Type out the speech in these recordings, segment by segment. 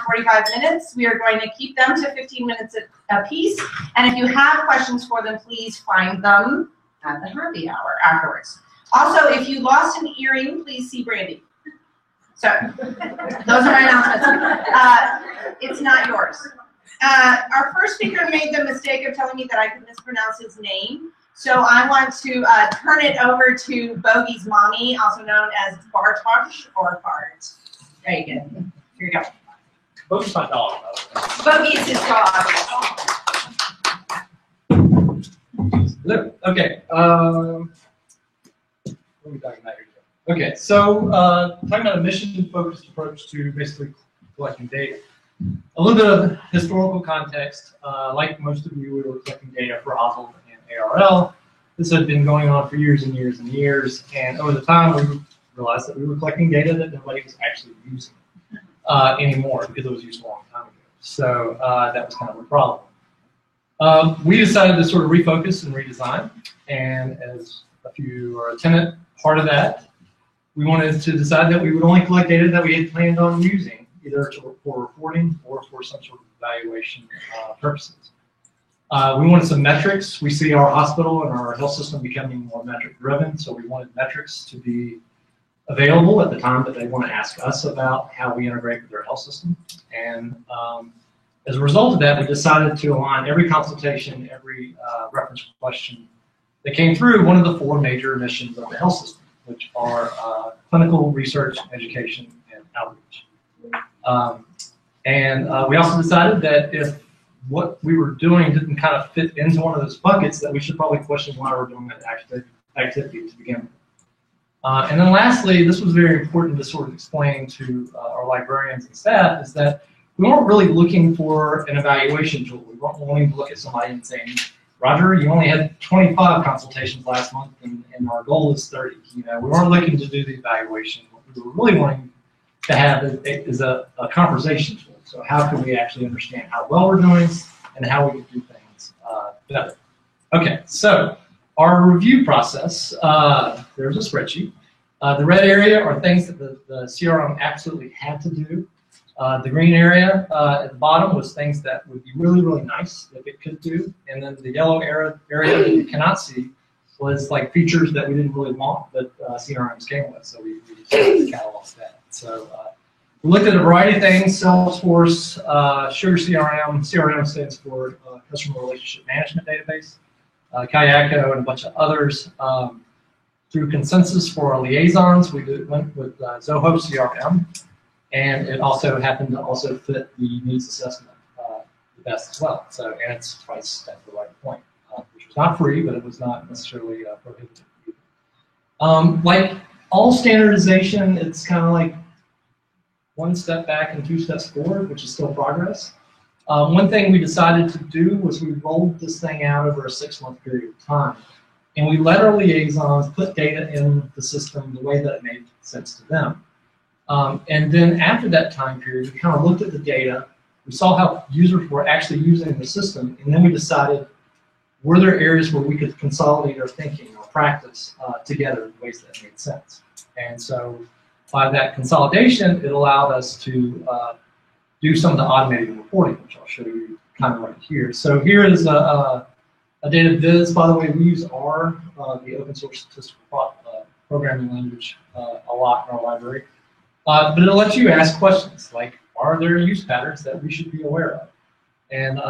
45 minutes. We are going to keep them to 15 minutes a piece. And if you have questions for them, please find them at the happy hour afterwards. Also, if you lost an earring, please see Brandy. So, those are my announcements. It's not yours. Our first speaker made the mistake of telling me that I could mispronounce his name. So I want to turn it over to Bogey's mommy, also known as Bartosh or Bart. Very good. Here you go. Bogey's my dog. Bogey's his dog. Hello. Okay. What are we talking about here? Okay. So talking about a mission-focused approach to basically collecting data. A little bit of historical context. Like most of you, we were collecting data for OSL and ARL. This had been going on for years and years and years, and over the time we realized that we were collecting data that nobody was actually using anymore because it was used a long time ago. So that was kind of a problem. We decided to sort of refocus and redesign, and as if you are a tenant part of that, we wanted to decide that we would only collect data that we had planned on using, either for reporting or for some sort of evaluation purposes. We wanted some metrics. We see our hospital and our health system becoming more metric driven, so we wanted metrics to be available at the time that they want to ask us about how we integrate with their health system. And as a result of that, we decided to align every consultation, every reference question that came through one of the four major missions of the health system, which are clinical, research, education, and outreach. We also decided that if what we were doing didn't kind of fit into one of those buckets, that we should probably question why we're doing that activity to begin with. And then lastly, this was very important to sort of explain to our librarians and staff, is that we weren't really looking for an evaluation tool. We weren't wanting to look at somebody and saying, Roger, you only had 25 consultations last month, and our goal is 30. You know, we weren't looking to do the evaluation. What we were really wanting to have is a conversation tool. So how can we actually understand how well we're doing and how we can do things better? Okay, so our review process, there's a spreadsheet. The red area are things that the CRM absolutely had to do. The green area at the bottom was things that would be really, really nice if it could do. And then the yellow area that you cannot see was like features that we didn't really want, but CRMs came with. So we just cataloged that. So we looked at a variety of things: Salesforce, Sugar CRM. CRM stands for Customer Relationship Management Database. Kayako and a bunch of others. Through consensus for our liaisons, we went with Zoho CRM, and it also happened to also fit the needs assessment the best as well. So, and it's priced at the right point, which was not free, but it was not necessarily prohibitive. Like all standardization, it's kind of like one step back and two steps forward, which is still progress. One thing we decided to do was we rolled this thing out over a 6-month period of time. And we let our liaisons put data in the system the way that it made sense to them. And then after that time period, we kind of looked at the data. We saw how users were actually using the system. And then we decided, were there areas where we could consolidate our thinking or practice together in ways that made sense? And so by that consolidation, it allowed us to do some of the automated reporting, which I'll show you kind of right here. So here is a data viz. By the way, we use R, the open source statistical programming language, a lot in our library. But it'll let you ask questions like, are there use patterns that we should be aware of? And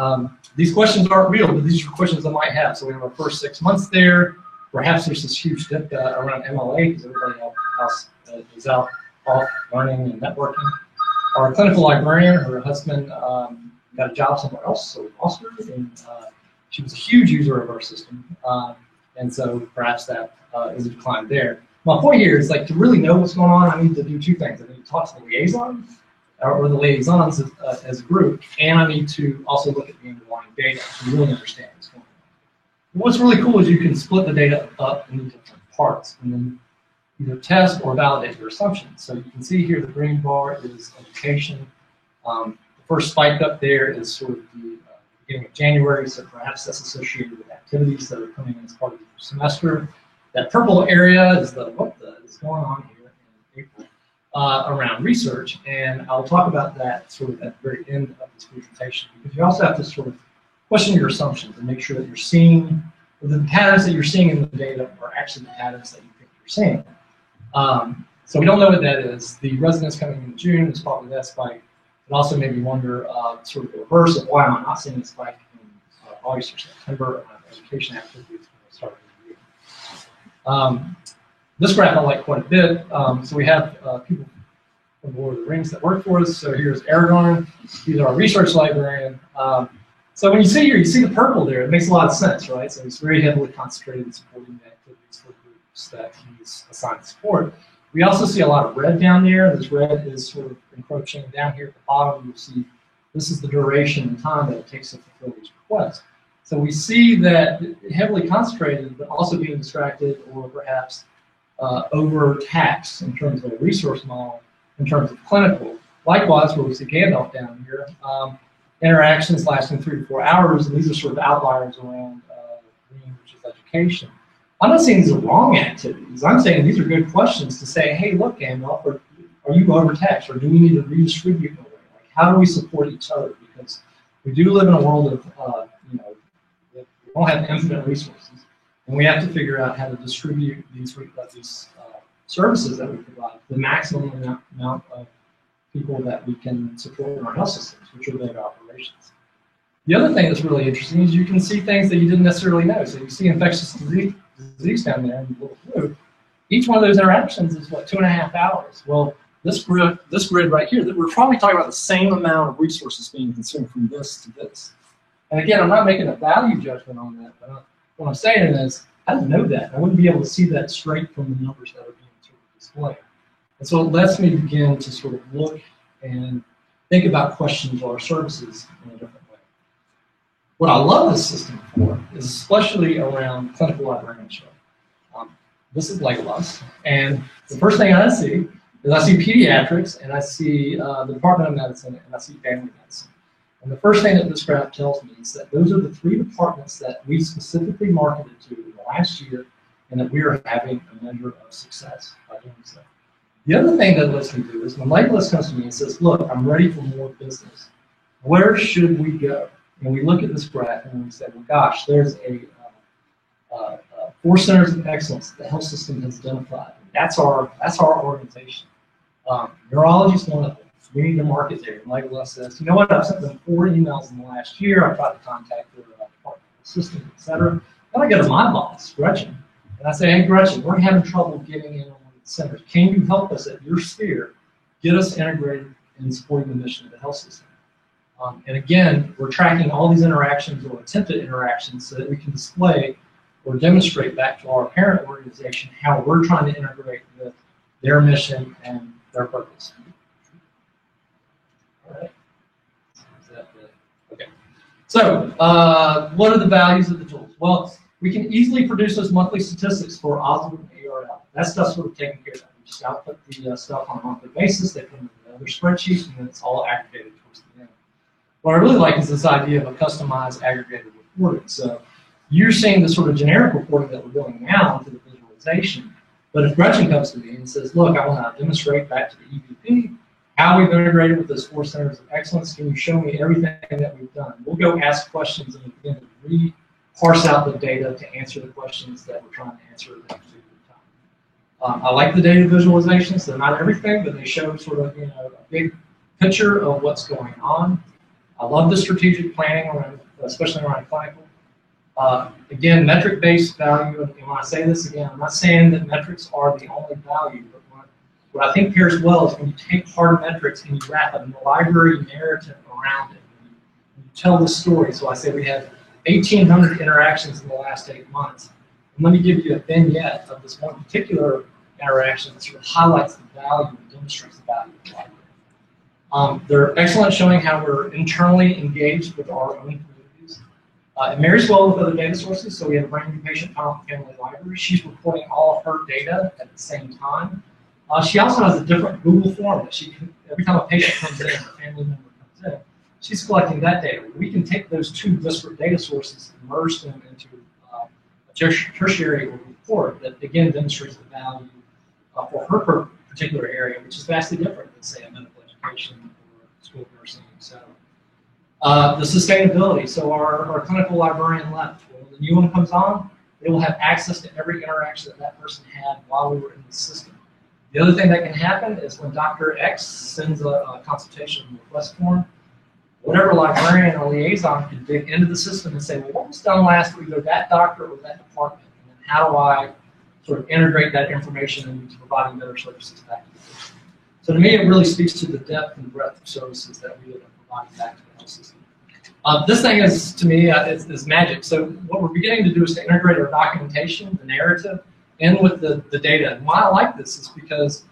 these questions aren't real, but these are questions I might have. So we have our first 6 months there. Perhaps there's this huge dip around MLA because everybody else is out off learning and networking. Our clinical librarian, her husband got a job somewhere else, so we lost her, and she was a huge user of our system, and so perhaps that is a decline there. My point here is, like, to really know what's going on, I need to do two things. I need to talk to the liaison, or the liaisons as a group, and I need to also look at the underlying data to really understand what's going on. What's really cool is you can split the data up into different parts, and then either test or validate your assumptions. So you can see here the green bar is education. The first spike up there is sort of the beginning of January, so perhaps that's associated with activities that are coming in as part of the semester. That purple area is what is going on here in April. around research, and I'll talk about that sort of at the very end of this presentation, because you also have to sort of question your assumptions and make sure that you're seeing the patterns that you're seeing in the data are actually the patterns that you think you're seeing. So we don't know what that is. The residents coming in June is probably that spike. It also made me wonder sort of the reverse of why am I not seeing a spike in August or September around education activities when I started the year. This graph I like quite a bit. So we have people from Lord of the Rings that work for us. So here's Aragorn. He's our research librarian. So when you see here, you see the purple there. It makes a lot of sense, right? So he's very heavily concentrated in supporting the activities for groups that he's assigned to support. We also see a lot of red down there. This red is sort of encroaching down here at the bottom. You'll see this is the duration and time that it takes to fulfill these requests. So we see that heavily concentrated, but also being distracted or perhaps overtaxed in terms of a resource model, in terms of clinical. Likewise, where we see Gandalf down here, interactions lasting 3 to 4 hours, and these are sort of outliers around green, which is education. I'm not saying these are wrong activities. I'm saying these are good questions to say, hey, look, Gandalf, are you overtaxed, or do we need to redistribute in a way? Like, how do we support each other? Because we do live in a world of, we don't have infinite resources, and we have to figure out how to distribute these services that we provide, the maximum amount of people that we can support in our health systems, which are big operations. The other thing that's really interesting is you can see things that you didn't necessarily know. So you see infectious disease down there in the little blue. Each one of those interactions is, what, 2.5 hours? Well, this grid right here, we're probably talking about the same amount of resources being consumed from this to this. And again, I'm not making a value judgment on that, but what I'm saying is, I didn't know that. I wouldn't be able to see that straight from the numbers that are being sort of displayed. And so it lets me begin to sort of look and think about questions or services in a different way. What I love this system for is especially around clinical librarianship. This is Legolas, and the first thing I see is I see pediatrics, and I see the Department of Medicine, and I see family medicine. And the first thing that this graph tells me is that those are the 3 departments that we specifically marketed to in the last year, and that we are having a measure of success by doing so. The other thing that lets me do is when Legolas comes to me and says, look, I'm ready for more business. Where should we go? And we look at this graph and we say, well, gosh, there's 4 centers of excellence that the health system has identified. That's our organization. Neurology is one of them. We need to market there. And Legolas says, you know what? I've sent them 4 emails in the last year. I've tried to contact their department assistant, et cetera. Then I go to my boss, Gretchen, and I say, hey, Gretchen, we're having trouble getting in on one of the centers. Can you help us at your sphere get us integrated in supporting the mission of the health system? And again, we're tracking all these interactions or attempted interactions so that we can display or demonstrate back to our parent organization how we're trying to integrate with their mission and their purpose. All right. Okay. So, what are the values of the tools? Well, we can easily produce those monthly statistics for Oswald and ARL. That stuff's sort of taken care of. We just output the stuff on a monthly basis. They put it in other spreadsheets, and then it's all aggregated towards the end. What I really like is this idea of a customized aggregated reporting. So you're seeing the sort of generic reporting that we're doing now into the visualization. But if Gretchen comes to me and says, look, I want to demonstrate back to the EVP how we've integrated with those 4 centers of excellence, can you show me everything that we've done? We'll go ask questions and begin to parse out the data to answer the questions that we're trying to answer at that particular time. I like the data visualizations. They're not everything, but they show sort of a big picture of what's going on. I love the strategic planning, around, especially around clinical. Again, metric-based value, and when I say this again, I'm not saying that metrics are the only value, but what I think pairs well is when you take hard metrics and you wrap a library narrative around it. You tell the story. So I say we had 1,800 interactions in the last 8 months. And let me give you a vignette of this one particular interaction that sort of highlights the value and demonstrates the value of the library. They're excellent at showing how we're internally engaged with our own communities. It marries well with other data sources, so we have a brand new patient family library. She's reporting all of her data at the same time. She also has a different Google form that every time a patient comes in, a family member comes in, she's collecting that data. We can take those 2 disparate data sources and merge them into a tertiary report that, again, demonstrates the value for her particular area, which is vastly different than, say, a medical education or school of nursing. So the sustainability. So our clinical librarian left. When the new one comes on, they will have access to every interaction that that person had while we were in the system. The other thing that can happen is when Dr. X sends a consultation request form, whatever librarian or liaison can dig into the system and say, well, what was done last for either that doctor or that department? And then how do I sort of integrate that information into providing better services back to the patient? So to me, it really speaks to the depth and breadth of services that we are providing back to the health system. This thing is, to me, is magic. So what we're beginning to do is to integrate our documentation, the narrative, in with the data. And why I like this is because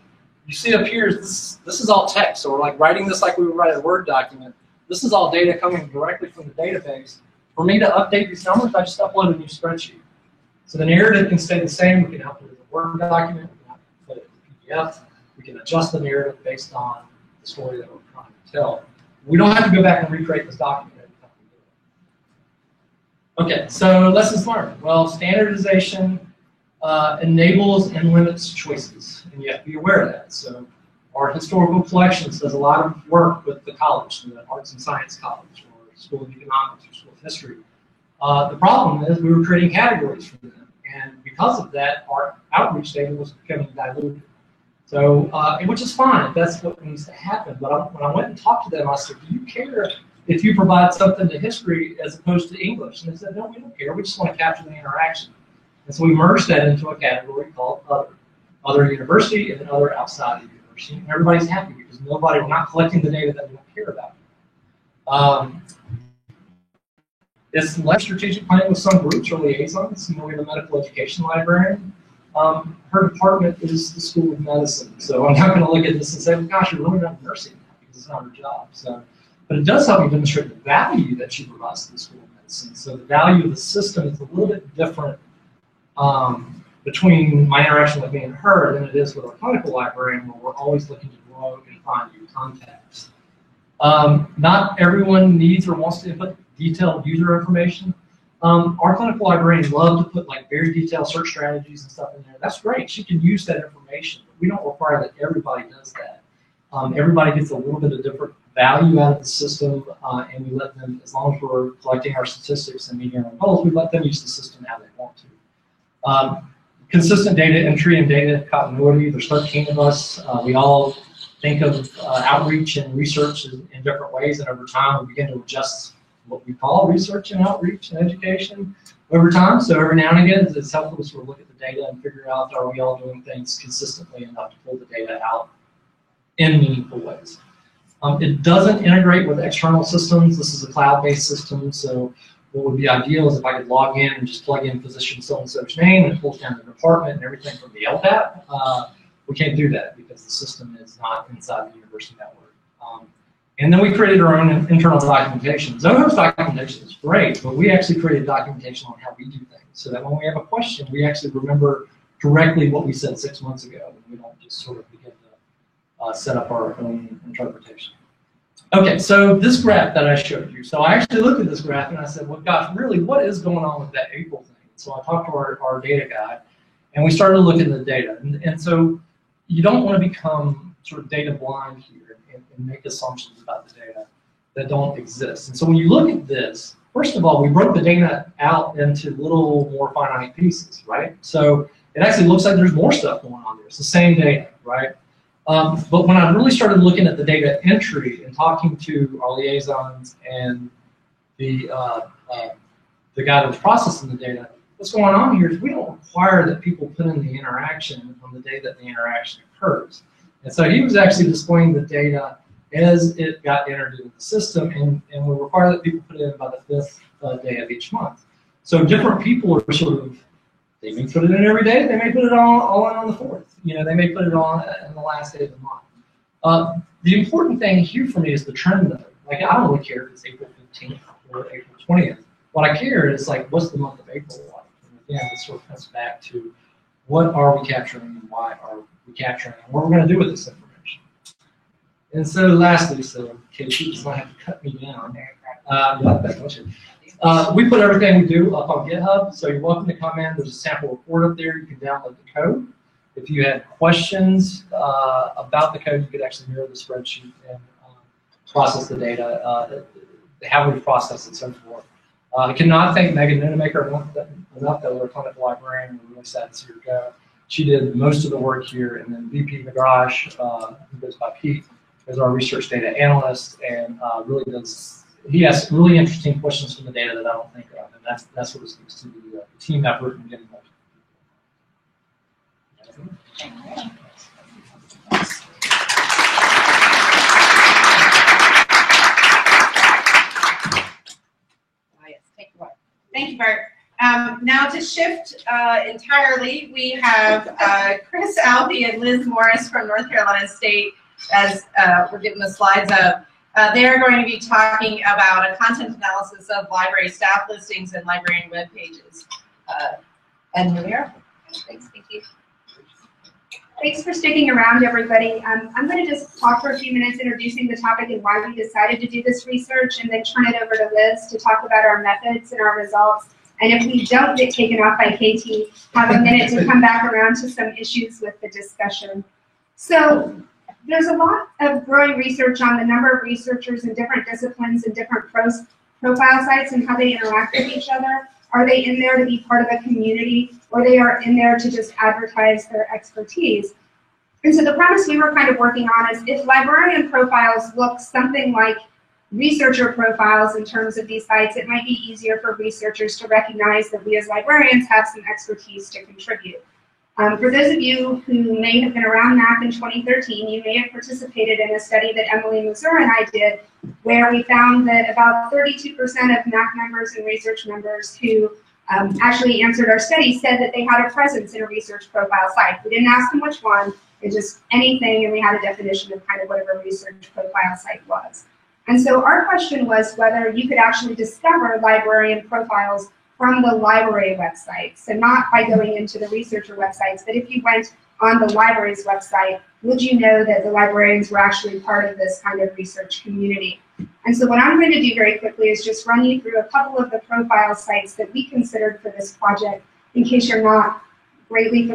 you see up here, this is all text. So we're like writing this like we would write a Word document. This is all data coming directly from the database. For me to update these numbers, I just upload a new spreadsheet. So the narrative can stay the same. We can upload a Word document. We can put it in PDF. We can adjust the narrative based on the story that we're trying to tell. We don't have to go back and recreate this document every time we do it. Okay, so lessons learned. Well, standardization enables and limits choices, and you have to be aware of that. So our historical collections does a lot of work with the college, the Arts and Science College, or School of Economics, or School of History. The problem is we were creating categories for them, and because of that, our outreach data was becoming diluted. So, which is fine if that's what needs to happen. But when I went and talked to them, I said, do you care if you provide something to history as opposed to English? And they said, no, we don't care. We just want to capture the interaction. And so we merged that into a category called other. Other university and other outside of the university. And everybody's happy because we're not collecting the data that we don't care about. It's less strategic planning with some groups or liaisons. You know, we have a medical education librarian. Her department is the School of Medicine. So I'm not going to look at this and say, well, gosh, you're really not nursing now because it's not her job. So, but it does help me demonstrate the value that she provides to the School of Medicine. So the value of the system is a little bit different between my interaction with me and her than it is with our clinical librarian, where we're always looking to grow and find new contacts. Not everyone needs or wants to input detailed user information. Our clinical librarians love to put like very detailed search strategies and stuff in there. That's great. She can use that information, but we don't require that everybody does that. Everybody gets a little bit of different value out of the system, and we let them, as long as we're collecting our statistics and meeting our goals, we let them use the system how they want to. Consistent data entry and data continuity. There's 13 of us. We all think of outreach and research in different ways, and over time we begin to adjust what we call research and outreach and education over time. So every now and again, it's helpful to sort of look at the data and figure out, are we all doing things consistently enough to pull the data out in meaningful ways. It doesn't integrate with external systems. This is a cloud-based system, so what would be ideal is if I could log in and just plug in physician so-and-so's name and it pulls down the department and everything from the LDAP. We can't do that because the system is not inside the university network. And then we created our own internal documentation. Zoho's documentation is great, but we actually created documentation on how we do things so that when we have a question, we actually remember directly what we said 6 months ago, and we don't just sort of begin to set up our own interpretation. Okay, so this graph that I showed you. So I actually looked at this graph and I said, well, gosh, really, what is going on with that April thing? So I talked to our data guy, and we started looking at the data. And so you don't want to become sort of data blind here and make assumptions about the data that don't exist. And so when you look at this, first of all, we broke the data out into little more finite pieces, right? So it actually looks like there's more stuff going on there. It's the same data, right? But when I really started looking at the data entry and talking to our liaisons and the guy that was processing the data, what's going on here is we don't require that people put in the interaction on the day that the interaction occurs. And so he was actually displaying the data as it got entered into the system, and we require that people put it in by the 5th day of each month. So different people are sort of, they may put it in every day, they may put it all in on the 4th. You know, they may put it on in the last day of the month. The important thing here for me is the trend though. Like, I don't really care if it's April 15th or April 20th. What I care is like, what's the month of April like? And again, this sort of comes back to what are we capturing and why are we capturing and what we're going to do with this information. And so lastly, so Katie does not have to cut me down. You like that, don't you? We put everything we do up on GitHub, so you're welcome to come in. There's a sample report up there. You can download the code. If you had questions about the code, you could actually mirror the spreadsheet and process the data, how we process it, so forth. I cannot thank Megan Nunemaker enough, that we're clinical librarian. We're really sad to see her go. She did most of the work here, and then VP McGrash, who goes by Pete, is our research data analyst, and really does, he asks really interesting questions from the data that I don't think of, and that's what it speaks to the team effort and getting multiple people. Thank you, Bart. Now to shift entirely, we have Chris Albee and Liz Morris from North Carolina State, as we're getting the slides up. They're going to be talking about a content analysis of library staff listings and librarian web pages. And here we are. Thanks, thank you. Thanks for sticking around, everybody. I'm going to just talk for a few minutes introducing the topic and why we decided to do this research, and then turn it over to Liz to talk about our methods and our results. And if we don't get taken off by KT, have a minute to come back around to some issues with the discussion. So there's a lot of growing research on the number of researchers in different disciplines and different profile sites and how they interact with each other. Are they in there to be part of a community, or they are in there to just advertise their expertise? And so the premise we were kind of working on is, if librarian profiles look something like researcher profiles in terms of these sites, it might be easier for researchers to recognize that we as librarians have some expertise to contribute. For those of you who may have been around MAC in 2013, you may have participated in a study that Emily Mazur and I did, where we found that about 32% of MAC members and research members who actually answered our study said that they had a presence in a research profile site. We didn't ask them which one, it just anything, and we had a definition of kind of whatever a research profile site was. And so our question was whether you could actually discover librarian profiles from the library website. So not by going into the researcher websites, but if you went on the library's website, would you know that the librarians were actually part of this kind of research community? And so what I'm going to do very quickly is just run you through a couple of the profile sites that we considered for this project, in case you're not greatly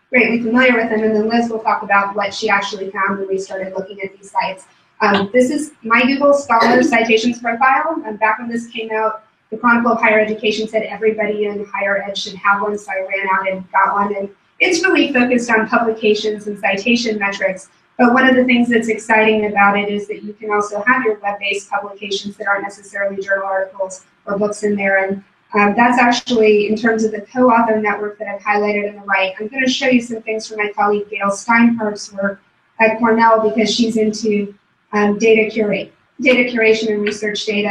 familiar with them, and then Liz will talk about what she actually found when we started looking at these sites. This is my Google Scholar Citations profile, and back when this came out, the Chronicle of Higher Education said everybody in higher ed should have one, so I ran out and got one. And it's really focused on publications and citation metrics. But one of the things that's exciting about it is that you can also have your web-based publications that aren't necessarily journal articles or books in there. And that's actually, in terms of the co-author network that I've highlighted on the right, I'm going to show you some things from my colleague Gail Steinhart's work at Cornell, because she's into data curation and research data,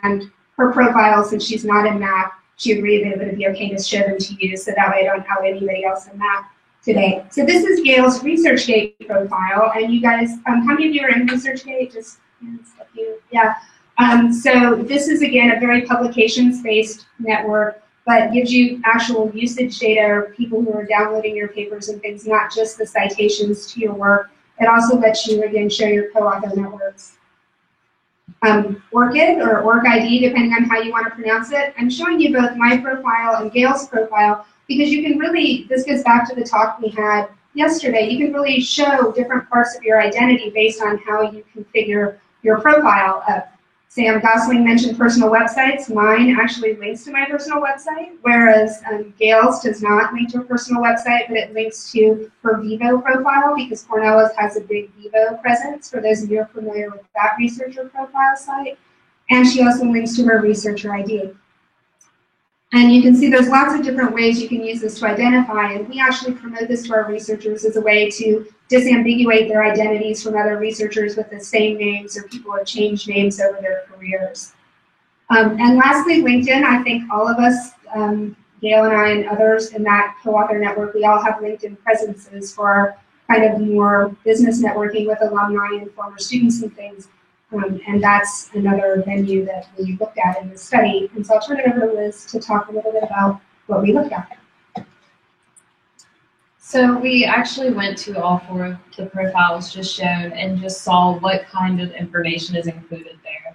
and her profile, since she's not in MAC, she agreed that it would be okay to share them to you, so that way I don't out anybody else in MAC today. So this is Gail's ResearchGate profile, and you guys, how many of you are in ResearchGate? Just a few, yeah. So this is, again, a very publications-based network, but gives you actual usage data, or people who are downloading your papers and things, not just the citations to your work. It also lets you, again, share your co-author networks. ORCID, or ORCID, depending on how you want to pronounce it. I'm showing you both my profile and Gail's profile, because you can really, this goes back to the talk we had yesterday, you can really show different parts of your identity based on how you configure your profile up. Sam Gosling mentioned personal websites. Mine actually links to my personal website, whereas Gail's does not link to a personal website, but it links to her Vivo profile, because Cornell has a big Vivo presence, for those of you who are familiar with that researcher profile site. And she also links to her researcher ID. And you can see there's lots of different ways you can use this to identify, and we actually promote this to our researchers as a way to disambiguate their identities from other researchers with the same names, or people who have changed names over their careers. And lastly, LinkedIn. I think all of us, Gail and I and others in that co-author network, we all have LinkedIn presences for our kind of more business networking with alumni and former students and things. And that's another venue that we looked at in the study. And so I'll turn it over to Liz to talk a little bit about what we looked at. So we actually went to all four of the profiles just shown and just saw what kind of information is included there.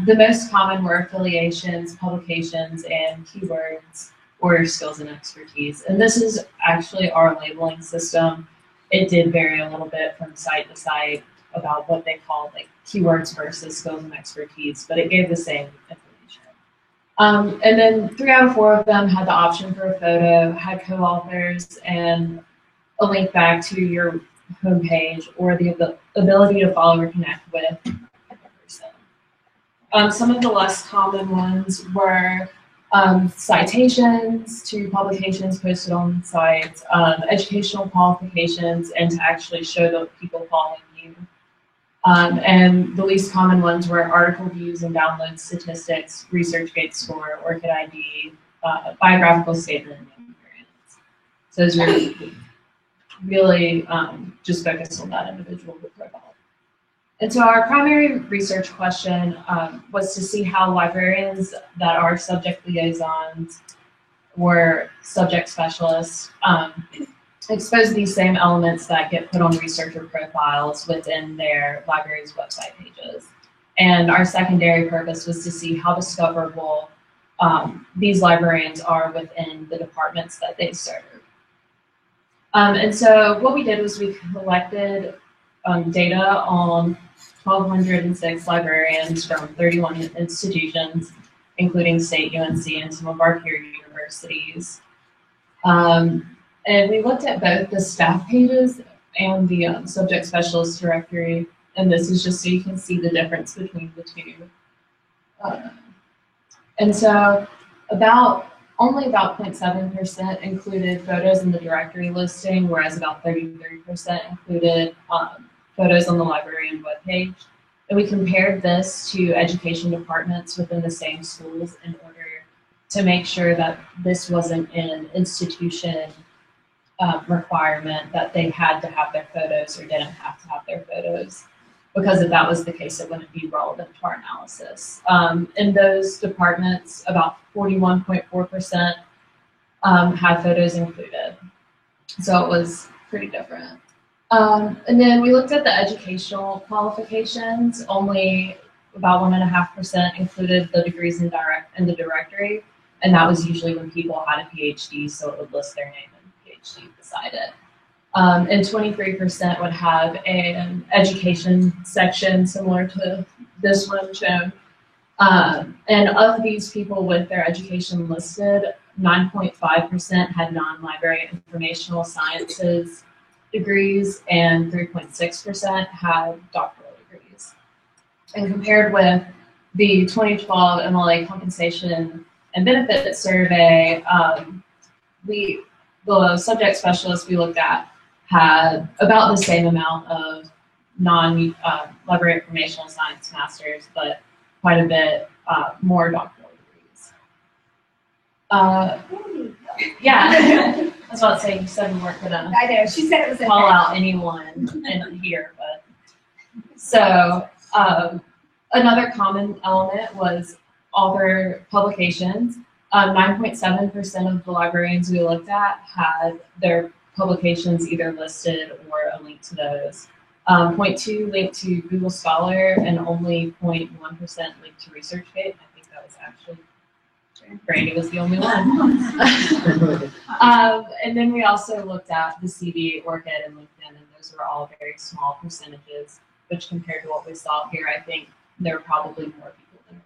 The most common were affiliations, publications, and keywords. or skills and expertise. And this is actually our labeling system. It did vary a little bit from site to site about what they called like keywords versus skills and expertise, but it gave the same information. And then 3 out of 4 of them had the option for a photo, had co-authors, and a link back to your homepage or the ability to follow or connect with a person. Some of the less common ones were citations to publications posted on the site, educational qualifications, and to actually show the people following you. And the least common ones were article views and download statistics, ResearchGate score, ORCID ID, biographical statement, and variants. So those are really just focused on that individual profile. And so our primary research question was to see how librarians that are subject liaisons or subject specialists expose these same elements that get put on researcher profiles within their library's website pages. And our secondary purpose was to see how discoverable these librarians are within the departments that they serve. And so what we did was we collected data on 1,206 librarians from 31 institutions, including state UNC and some of our peer universities. And we looked at both the staff pages and the subject specialist directory, and this is just so you can see the difference between the two. And so only about 0.7% included photos in the directory listing, whereas about 33% included photos on the librarian webpage. And we compared this to education departments within the same schools in order to make sure that this wasn't an institution requirement that they had to have their photos or didn't have to have their photos. Because if that was the case, it wouldn't be relevant to our analysis. In those departments, about 41.4% had photos included. So it was pretty different. And then we looked at the educational qualifications. Only about 1.5% included the degrees in the directory, and that was usually when people had a PhD, so it would list their name and PhD beside it. And 23% would have an education section similar to this one shown. And of these people with their education listed, 9.5% had non-library informational sciences degrees, and 3.6% had doctoral degrees. And compared with the 2012 MLA compensation and benefit survey, the subject specialists we looked at had about the same amount of non-library informational science masters, but quite a bit more doctoral degrees. Yeah, I was about to say, you said we weren't gonna I know, she said it was call out anyone in here, but. So another common element was author publications. 9.7% of the librarians we looked at had their publications either listed or a link to those. 0.2 linked to Google Scholar, and only 0.1% linked to ResearchGate. I think that was actually, Brandy was the only one. And then we also looked at the CV, ORCID, and LinkedIn, and those were all very small percentages, which compared to what we saw here, I think there were probably more people than we.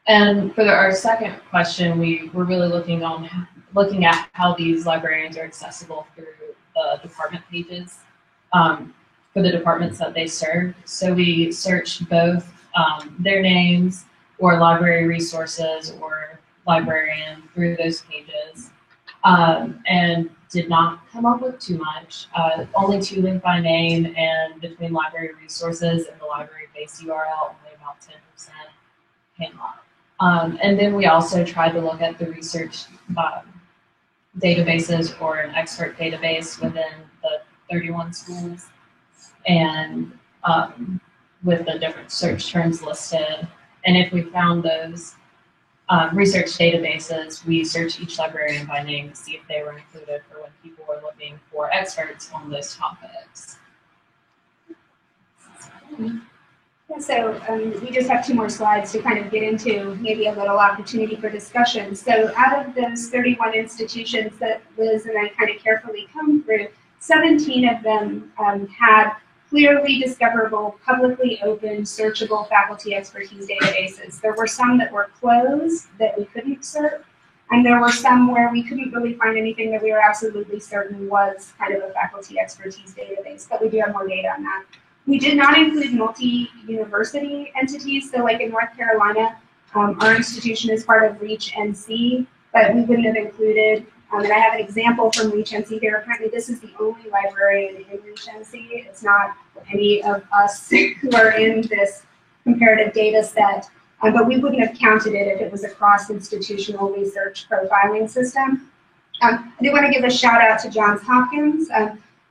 And for our second question, we were really looking at how these librarians are accessible through the department pages for the departments that they serve. So we searched both their names or library resources or librarian through those pages, and did not come up with too much. Only 2 linked by name, and between library resources and the library base URL, only about 10% came up. And then we also tried to look at the research databases or an expert database within the 31 schools, and with the different search terms listed. And if we found those research databases, we searched each librarian by name to see if they were included for when people were looking for experts on those topics. So we just have 2 more slides to kind of get into maybe a little opportunity for discussion. So out of those 31 institutions that Liz and I kind of carefully combed through, 17 of them had clearly discoverable, publicly open, searchable faculty expertise databases. There were some that were closed that we couldn't search, and there were some where we couldn't really find anything that we were absolutely certain was kind of a faculty expertise database, but we do have more data on that. We did not include multi-university entities, so like in North Carolina, our institution is part of REACH-NC, but we wouldn't have included, and I have an example from REACH-NC here. Apparently this is the only librarian in REACH-NC. It's not any of us who are in this comparative data set, but we wouldn't have counted it if it was a cross-institutional research profiling system. I do want to give a shout out to Johns Hopkins.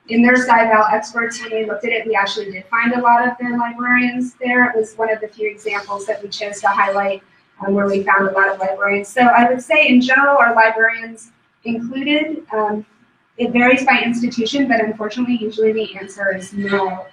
In their SciVal experts, when we looked at it, we actually did find a lot of their librarians there. It was one of the few examples that we chose to highlight where we found a lot of librarians. So I would say in general, our librarians included. It varies by institution, but unfortunately, usually the answer is no.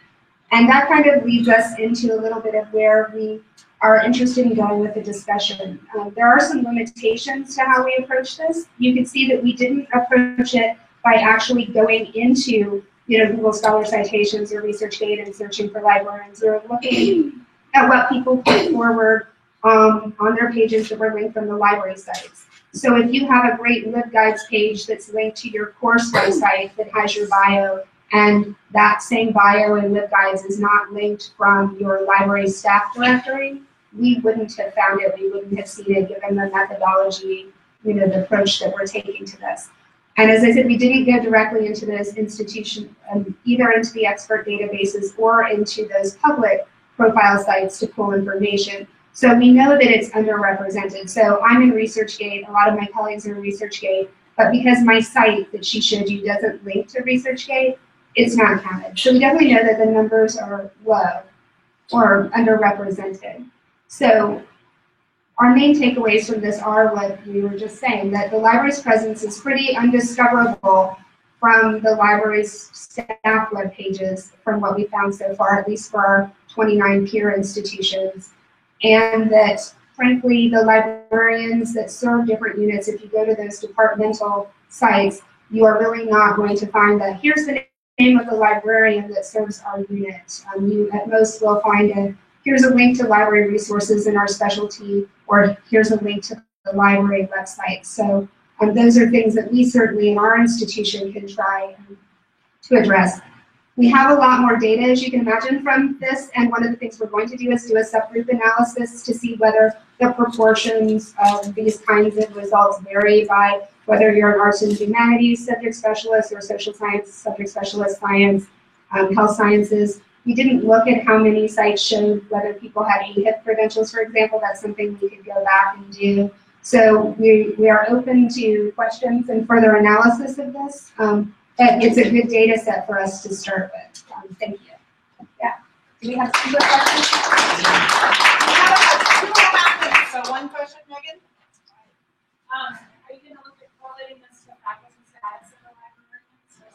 And that kind of leads us into a little bit of where we are interested in going with the discussion. There are some limitations to how we approach this. You can see that we didn't approach it by actually going into Google Scholar citations or ResearchGate and searching for librarians, or looking at what people put forward on their pages that were linked from the library sites. So if you have a great LibGuides page that's linked to your course website that has your bio, and that same bio in LibGuides is not linked from your library staff directory, we wouldn't have found it, we wouldn't have seen it given the methodology, the approach that we're taking to this. And as I said, we didn't go directly into this institution, either into the expert databases or into those public profile sites to pull information. So we know that it's underrepresented. So I'm in ResearchGate, a lot of my colleagues are in ResearchGate, but because my site that she showed you doesn't link to ResearchGate, it's not counted. So we definitely know that the numbers are low or underrepresented. So our main takeaways from this are what we were just saying, that the library's presence is pretty undiscoverable from the library's staff web pages from what we found so far, at least for our 29 peer institutions. And that, frankly, the librarians that serve different units, if you go to those departmental sites, you are really not going to find that here's the name of the librarian that serves our unit. You at most will find here's a link to library resources in our specialty, or here's a link to the library website. So those are things that we certainly in our institution can try to address. We have a lot more data, as you can imagine, from this, and one of the things we're going to do is do a subgroup analysis to see whether the proportions of these kinds of results vary by whether you're an arts and humanities subject specialist or social science subject specialist, science, health sciences. We didn't look at how many sites showed whether people had AHIP credentials, for example. That's something we could go back and do. So we are open to questions and further analysis of this, but it's a good data set for us to start with. Thank you. Yeah. Do we have some good questions? So one question, Megan? Are you going to look at correlating this to faculty status of the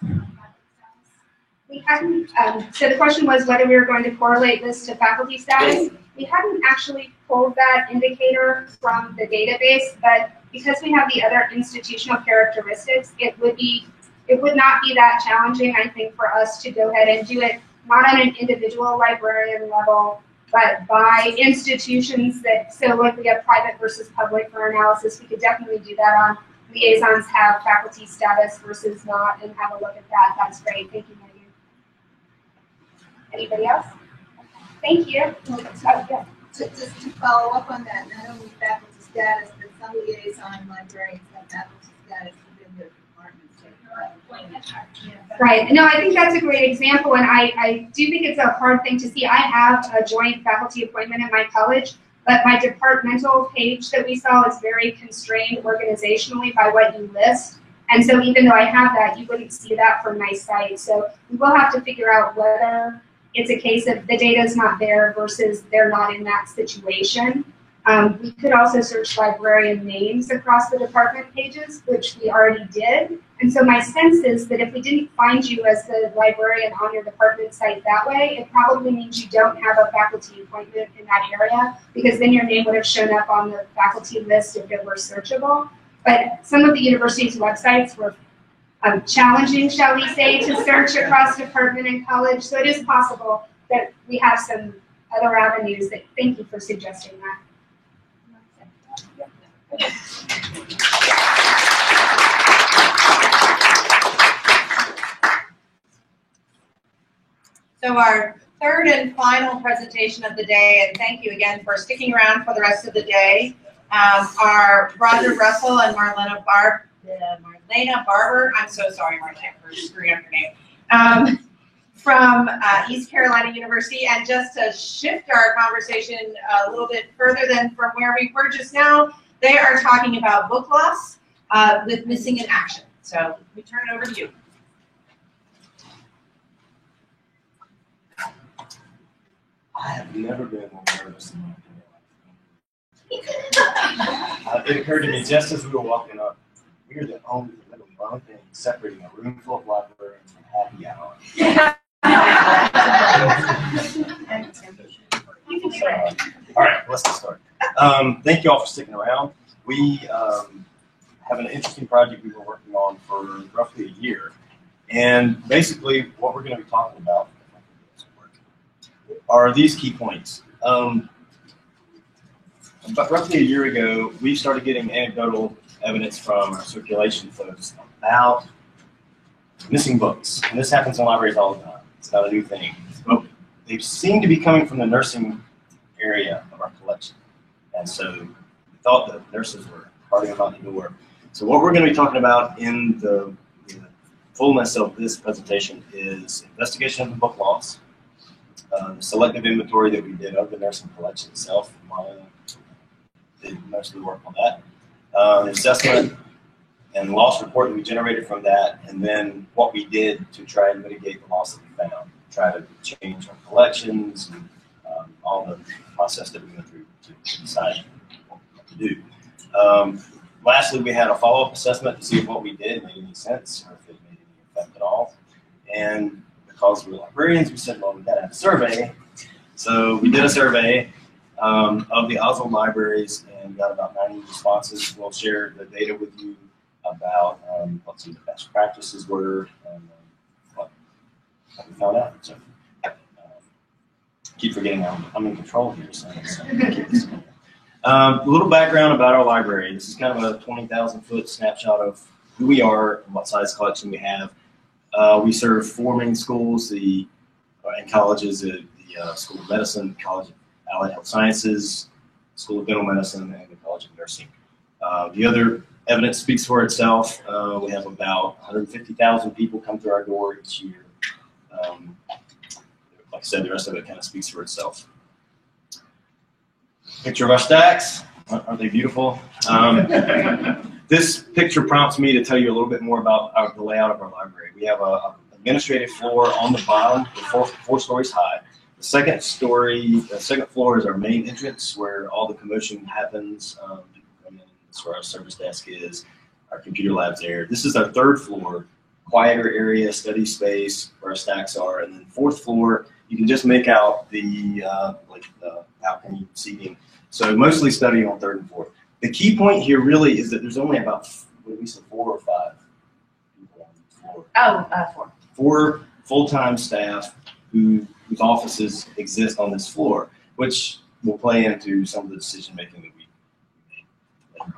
librarians? We hadn't, so the question was whether we were going to correlate this to faculty status. We hadn't actually pulled that indicator from the database, but because we have the other institutional characteristics, it would not be that challenging, I think, for us to go ahead and do it, not on an individual librarian level, but by institutions that, so like we have private versus public for analysis, we could definitely do that on liaisons have faculty status versus not, and have a look at that. That's great. Thank you, Megan. Anybody else? Thank you. Yeah. Just to follow up on that, not only faculty status, but some liaison librarians have faculty status within their departments. Right. No, I think that's a great example, and I do think it's a hard thing to see. I have a joint faculty appointment at my college, but my departmental page that we saw is very constrained organizationally by what you list. And so even though I have that, you wouldn't see that from my site. So we will have to figure out whether it's a case of the data is not there versus they're not in that situation. We could also search librarian names across the department pages, which we already did. And so my sense is that if we didn't find you as the librarian on your department site that way, it probably means you don't have a faculty appointment in that area, because then your name would have shown up on the faculty list if it were searchable. But some of the university's websites were challenging, shall we say, to search across department and college. So it is possible that we have some other avenues that, thank you for suggesting that. So our third and final presentation of the day, and thank you again for sticking around for the rest of the day, are Roger Russell and Marlena Barber. I'm so sorry, Marlena, for screwing up your name. From East Carolina University. And just to shift our conversation a little bit further than from where we were just now, they are talking about book loss with missing in action. So we turn it over to you. I have never been more nervous in my life. It occurred to me just as we were walking up, we are the only little one thing separating a room full of librarians from happy hour. All right, let's get started. Thank you all for sticking around. We have an interesting project we've been working on for roughly a year. And basically what we're going to be talking about are these key points. But roughly a year ago, we started getting anecdotal evidence from our circulation folks about missing books. And this happens in libraries all the time. It's not a new thing. But they seem to be coming from the nursing area of our collection. And so we thought the nurses were partying about the door. So what we're going to be talking about in the fullness of this presentation is investigation of the book loss, the selective inventory that we did of the nursing collection itself. Maya did most of the work on that. The assessment and the loss report that we generated from that, and then what we did to try and mitigate the loss that we found, try to change our collections, and all the process that we went through to decide what to do. Lastly, we had a follow-up assessment to see if what we did made any sense or if it made any effect at all. And because we're librarians, we said, well, we got to have a survey. So we did a survey of the Oswald libraries and got about 90 responses. We'll share the data with you about what some of the best practices were and what we found out. So keep forgetting I'm in control here. So a little background about our library. This is kind of a 20,000-foot snapshot of who we are and what size collection we have. We serve 4 main schools, and colleges, the School of Medicine, College of Allied Health Sciences, School of Dental Medicine, and the College of Nursing. The other evidence speaks for itself. We have about 150,000 people come through our door each year. Like I said, the rest of it kind of speaks for itself. Picture of our stacks. Aren't they beautiful? This picture prompts me to tell you a little bit more about the layout of our library. We have an administrative floor on the bottom, four stories high. The second floor is our main entrance where all the commotion happens. People come in, that's where our service desk is, our computer lab's there. This is our third floor, quieter area, study space where our stacks are. And then fourth floor, you can just make out the balcony seating. So mostly study on third and fourth. The key point here really is that there's only about, what we said, 4 or 5 people on the floor. 4. 4 full-time staff whose offices exist on this floor, which will play into some of the decision-making that we made later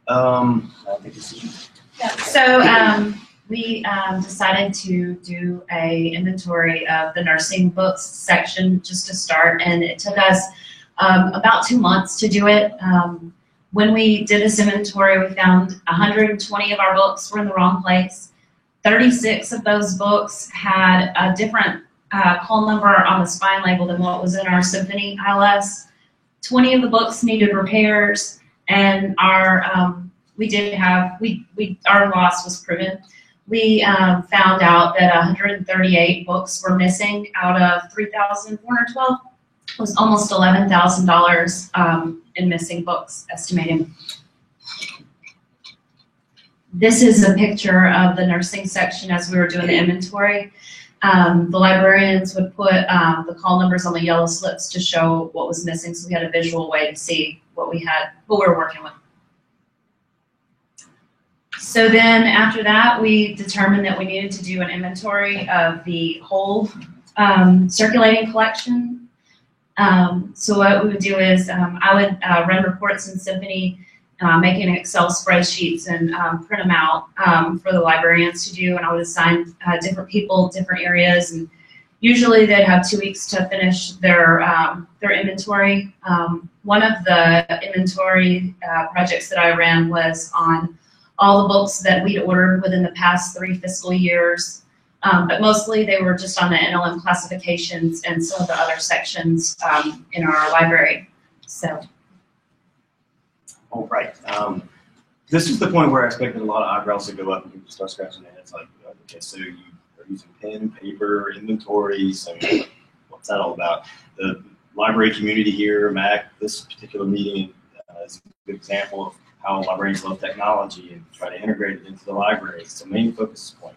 on. I think this is Yeah, so we decided to do a inventory of the nursing books section just to start, and it took us about 2 months to do it. When we did this inventory, we found 120 of our books were in the wrong place. 36 of those books had a different call number on the spine label than what was in our Symphony ILS. 20 of the books needed repairs, and our loss was proven. We found out that 138 books were missing out of 3,412. was almost $11,000 in missing books estimated. This is a picture of the nursing section as we were doing the inventory. The librarians would put the call numbers on the yellow slips to show what was missing, so we had a visual way to see what we were working with. So then after that, we determined that we needed to do an inventory of the whole circulating collection. So what we would do is I would run reports in Symphony, making Excel spreadsheets and print them out for the librarians to do, and I would assign different people, different areas, and usually they'd have 2 weeks to finish their inventory. One of the inventory projects that I ran was on all the books that we'd ordered within the past 3 fiscal years, but mostly they were just on the NLM classifications and some of the other sections in our library. So. All right. This is the point where I expected a lot of eyebrows to go up and people start scratching their heads like, okay, so you are using pen, paper, inventories, and what's that all about? The library community here, MAC, this particular meeting is a good example of how librarians love technology and try to integrate it into the library. It's the main focus point.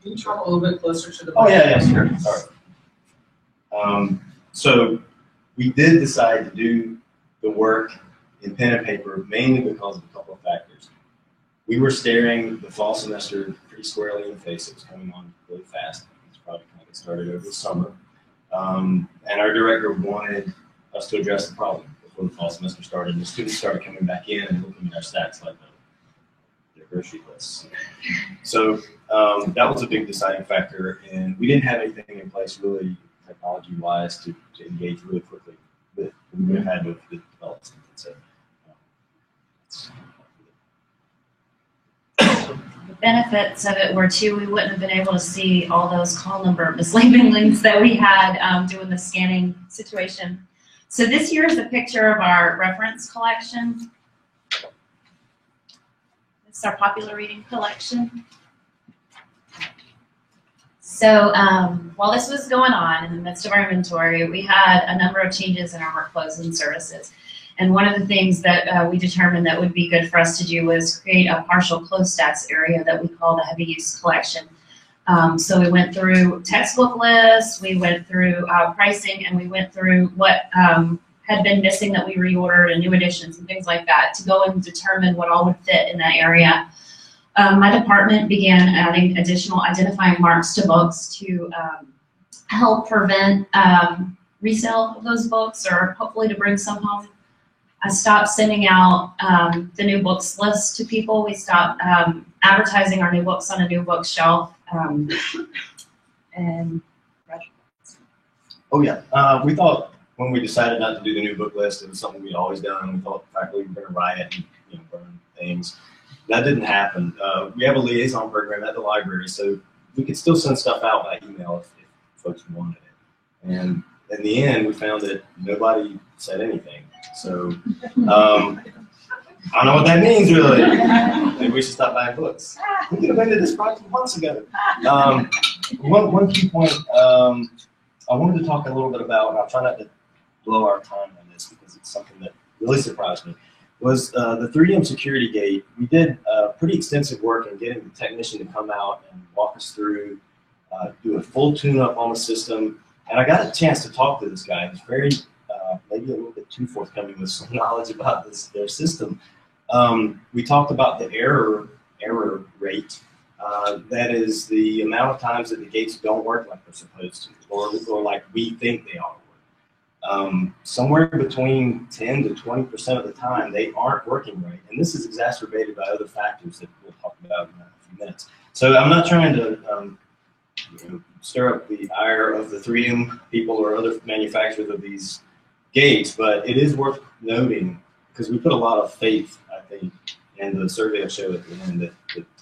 Can you talk a little bit closer to the Oh, yeah, sure. Sorry. So we did decide to do the work in pen and paper mainly because of a couple of factors. We were staring the fall semester pretty squarely in the face. It was coming on really fast. It's probably going to get started over the summer. And our director wanted us to address the problem before the fall semester started. And the students started coming back in and looking at our stats like their grocery lists. So that was a big deciding factor. And we didn't have anything in place really technology-wise to engage really quickly with. We would have had to develop something. So, the benefits of it were too, we wouldn't have been able to see all those call number misleading links that we had doing the scanning situation. So this here is a picture of our reference collection. This is our popular reading collection. So while this was going on in the midst of our inventory, we had a number of changes in our workflows and services. And one of the things that we determined that would be good for us to do was create a partial closed stats area that we call the heavy use collection. So we went through textbook lists, we went through pricing, and we went through what had been missing that we reordered and new editions and things like that to go and determine what all would fit in that area. My department began adding additional identifying marks to books to help prevent resale of those books or hopefully to bring some home. I stopped sending out the new books list to people. We stopped advertising our new books on a new bookshelf. And oh yeah, we thought when we decided not to do the new book list, it was something we'd always done. We thought faculty were going to riot and burn things. That didn't happen. We have a liaison program at the library, so we could still send stuff out by email if folks wanted it. And in the end, we found that nobody said anything. So I don't know what that means, really. Maybe we should stop buying books. We could have ended this project months ago. One key point I wanted to talk a little bit about, and I'll try not to blow our time on this because it's something that really surprised me, was the 3M security gate. We did pretty extensive work in getting the technician to come out and walk us through, do a full tune-up on the system. And I got a chance to talk to this guy. He's very, maybe a little bit too forthcoming with some knowledge about their system. We talked about the error rate. That is the amount of times that the gates don't work like they're supposed to, or like we think they ought to work. Somewhere between 10 to 20% of the time, they aren't working right. And this is exacerbated by other factors that we'll talk about in a few minutes. So I'm not trying to stir up the ire of the 3M people or other manufacturers of these gates, but it is worth noting because we put a lot of faith, I think, in the survey will show at the end that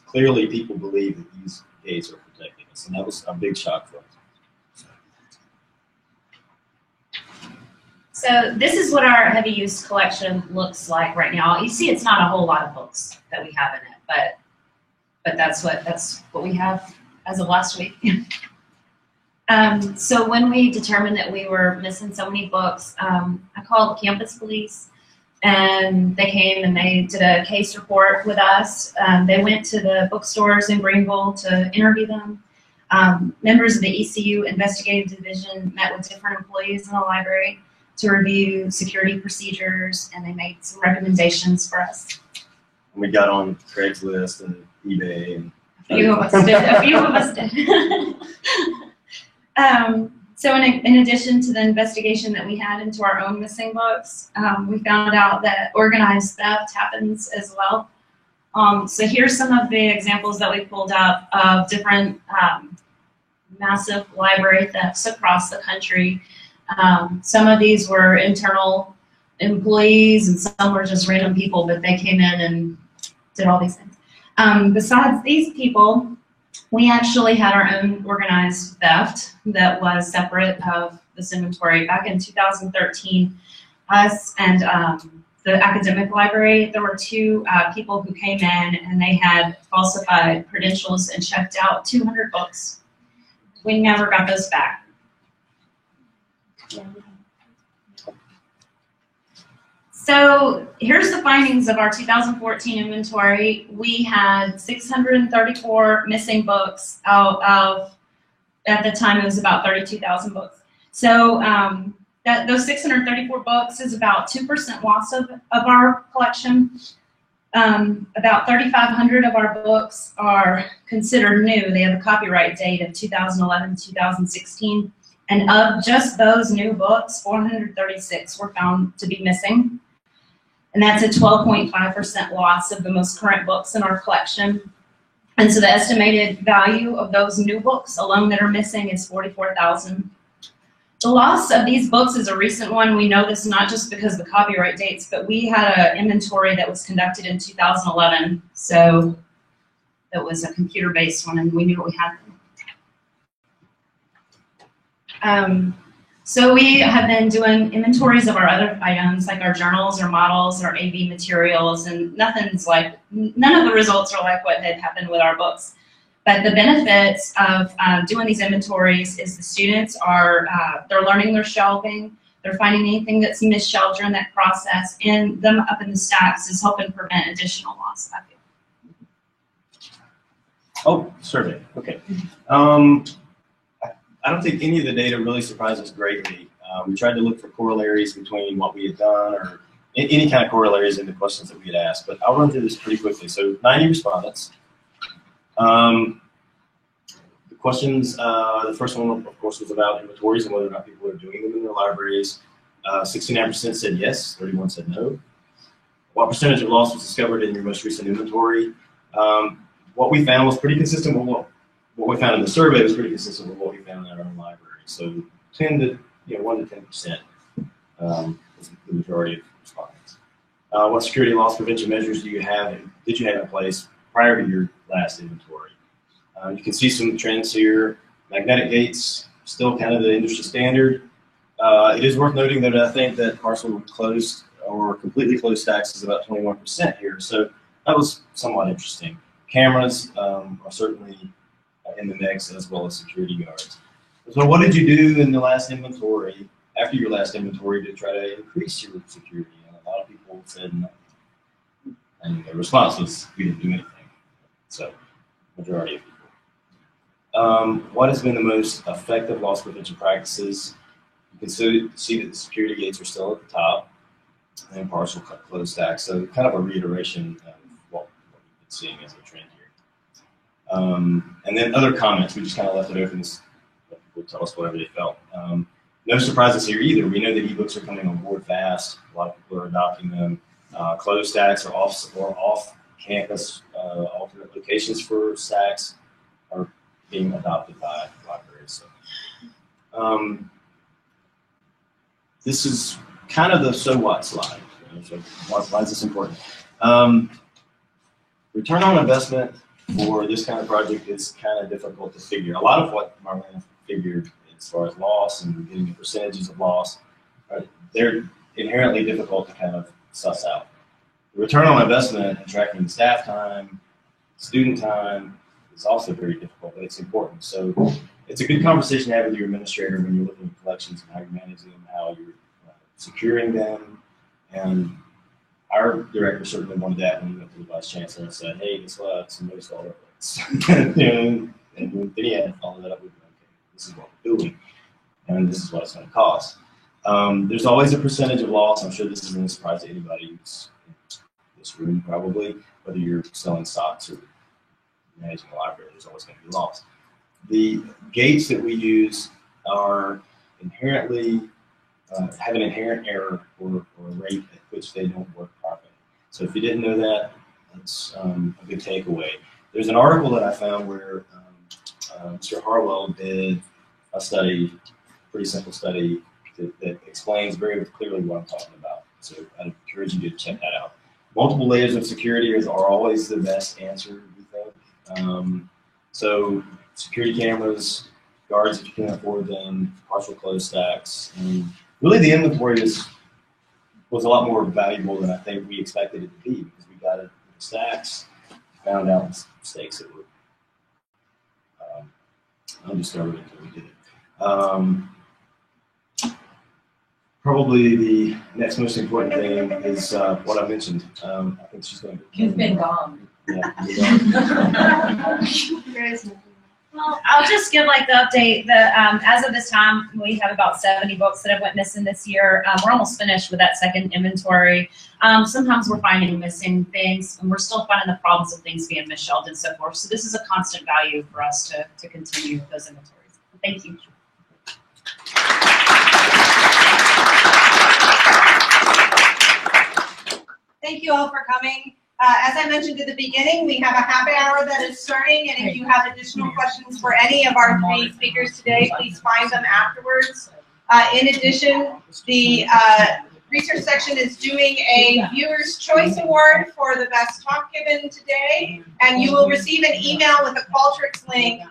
clearly people believe that these gates are protecting us, and that was a big shock for us. so this is what our heavy use collection looks like right now. You see, it's not a whole lot of books that we have in it, but that's what we have as of last week. So when we determined that we were missing so many books, I called campus police, and they came and they did a case report with us. They went to the bookstores in Greenville to interview them. Members of the ECU investigative division met with different employees in the library to review security procedures, and they made some recommendations for us. We got on Craigslist and eBay and A few of us did. A few of us did. So in addition to the investigation that we had into our own missing books, we found out that organized theft happens as well. So here's some of the examples that we pulled up of different massive library thefts across the country. Some of these were internal employees and some were just random people, but they came in and did all these things. Besides these people, we actually had our own organized theft that was separate of this inventory. Back in 2013, us and the academic library, there were two people who came in and they had falsified credentials and checked out 200 books. We never got those back. So here's the findings of our 2014 inventory. We had 634 missing books out of, at the time it was about 32,000 books. So those 634 books is about 2% loss of our collection. About 3,500 of our books are considered new. They have a copyright date of 2011, 2016. And of just those new books, 436 were found to be missing. And that's a 12.5% loss of the most current books in our collection. And so the estimated value of those new books alone that are missing is $44,000. The loss of these books is a recent one. We know this not just because of the copyright dates, but we had an inventory that was conducted in 2011. So it was a computer-based one, and we knew we had them. So we have been doing inventories of our other items, like our journals, our models, our AV materials, and none of the results are like what had happened with our books. But the benefits of doing these inventories is the students are, they're learning their shelving, they're finding anything that's misshelved during that process, and them up in the stacks is helping prevent additional loss, I feel. Oh, survey, okay. I don't think any of the data really surprised us greatly. We tried to look for corollaries between what we had done or any kind of corollaries in the questions that we had asked, but I'll run through this pretty quickly. So 90 respondents. The questions, the first one, of course, was about inventories and whether or not people are doing them in their libraries. 69% said yes, 31% said no. What percentage of loss was discovered in your most recent inventory? What we found was pretty consistent with what we found in the survey was pretty consistent with what we found in our own library. So 1 to 10% was the majority of respondents. What security loss prevention measures did you have in place prior to your last inventory? You can see some trends here. Magnetic gates, still kind of the industry standard. It is worth noting that I think that partial closed or completely closed stacks is about 21% here. So that was somewhat interesting. Cameras are certainly in the mix, as well as security guards. So what did you do in the last inventory, after your last inventory, to try to increase your security? And a lot of people said no. And the response was, we didn't do anything. So, majority of people. What has been the most effective loss prevention practices? You can see that the security gates are still at the top and partial closed stacks. So kind of a reiteration of what we've been seeing as a trend here. And then other comments, we just kind of left it open to let people tell us whatever they felt. No surprises here either. We know that ebooks are coming on board fast. A lot of people are adopting them. Closed stacks or off-campus alternate locations for stacks are being adopted by libraries. So, this is kind of the so what slide. So why is this important? Return on investment for this kind of project is kind of difficult to figure. A lot of what Marlena figured as far as loss and getting the percentages of loss, they're inherently difficult to kind of suss out. The return on investment and tracking staff time, student time is also very difficult, but it's important. So it's a good conversation to have with your administrator when you're looking at collections and how you're managing them, how you're securing them. And our director certainly wanted that when we went to the vice chancellor and said, hey, guess what? Somebody stole our books. And then he had to follow that up with, okay, this is what we're doing, and this is what it's going to cost. There's always a percentage of loss. I'm sure this isn't a surprise to anybody who's in this room, probably, whether you're selling stocks or managing a library, there's always going to be loss. The gates that we use are inherently have an inherent error or a rate at which they don't work properly. So if you didn't know that, that's a good takeaway. There's an article that I found where Mr. Harwell did a study, pretty simple study, that explains very clearly what I'm talking about. So I'd encourage you to check that out. Multiple layers of security are always the best answer, we think. So security cameras, guards if you can afford them, partial close stacks, and really the inventory was a lot more valuable than I think we expected it to be, because we got it in stacks, found out mistakes that were undiscovered until we did it. Probably the next most important thing is what I mentioned. I think she's going to. You've been gone. Yeah. There is nothing. Well, I'll just give like the update. As of this time, we have about 70 books that have went missing this year. We're almost finished with that second inventory. Sometimes we're finding missing things, and we're still finding the problems of things being misshelved and so forth. So this is a constant value for us to continue with those inventories. Thank you. Thank you all for coming. As I mentioned at the beginning, we have a happy hour that is starting, and if you have additional questions for any of our three speakers today, please find them afterwards. In addition, the research section is doing a Viewer's Choice Award for the best talk given today, and you will receive an email with a Qualtrics link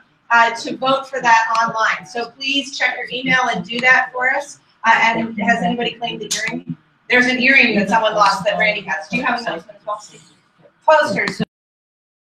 to vote for that online. So please check your email and do that for us. And has anybody claimed the earring? There's an earring that someone lost that Randy has. Do you have an announcement as well, Steve? Posters.